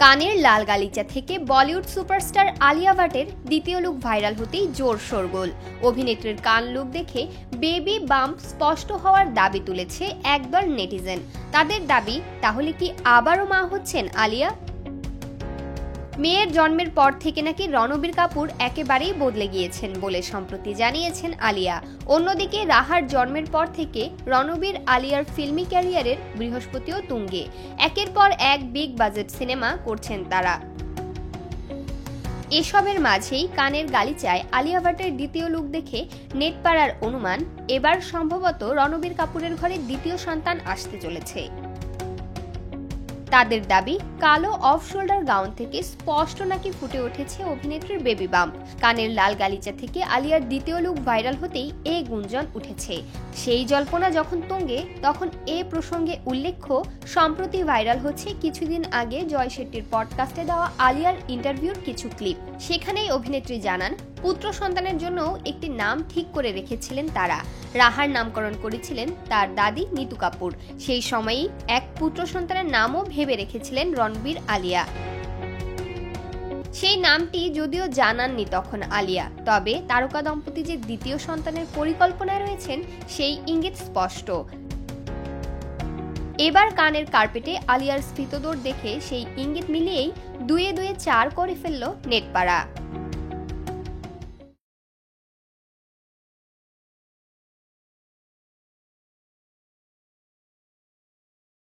কানের লাল গালিচা থেকে বলিউড সুপারস্টার আলিয়া ভাটের দ্বিতীয় লুক ভাইরাল হতেই জোর শোরগোল। অভিনেত্রীর কান লুক দেখে বেবি বাম্প স্পষ্ট হওয়ার দাবি তুলেছে একদল নেটিজেন। তাদের দাবি, তাহলে কি আবারও মা হচ্ছেন আলিয়া? মেয়ের জন্মের পর থেকে নাকি রণবীর কাপুর একেবারেই বদলে গিয়েছেন বলে সম্প্রতি জানিয়েছেন আলিয়া। অন্যদিকে রাহার জন্মের পর থেকে রণবীর আলিয়ার ফিল্মি ক্যারিয়ারের বৃহস্পতিও তুঙ্গে। একের পর এক বিগ বাজেট সিনেমা করছেন তারা। এসবের মাঝেই কানের গালিচায় আলিয়া ভাটের দ্বিতীয় লুক দেখে নেটপাড়ার অনুমান, এবার সম্ভবত রণবীর কাপুরের ঘরে দ্বিতীয় সন্তান আসতে চলেছে। তাদের দাবি, কালো অফ শোল্ডার গাউন থেকে স্পষ্ট নাকি ফুটে উঠেছে অভিনেত্রীর বেবি বাম্প। কানের লাল গালিচা থেকে আলিয়ার দ্বিতীয় লুক ভাইরাল হতেই এই গুঞ্জন উঠেছে। সেই জল্পনা যখন তুঙ্গে, তখন এ প্রসঙ্গে উল্লেখ্য, সম্প্রতি ভাইরাল হচ্ছে কিছুদিন আগে জয় শেট্টির পডকাস্টে দেওয়া আলিয়ার ইন্টারভিউর কিছু ক্লিপ। সেখানেই অভিনেত্রী জানান, পুত্র সন্তানের জন্য একটি নাম ঠিক করে রেখেছিলেন তারা। রাহার নামকরণ করেছিলেন তার দাদি নিতু কাপুর। সেই সময়ই এক পুত্র সন্তানের নামও ভেবে রেখেছিলেন রণবীর আলিয়া। সেই নামটি যদিও জানাননি তখন আলিয়া, তবে তারকা দম্পতি যে দ্বিতীয় সন্তানের পরিকল্পনায় রয়েছেন সেই ইঙ্গিত স্পষ্ট। এবার কানের কার্পেটে আলিয়ার স্ফীতদৌড় দেখে সেই ইঙ্গিত মিলিয়েই দুয়ে দুয়ে 4 করে ফেলল নেটপাড়া।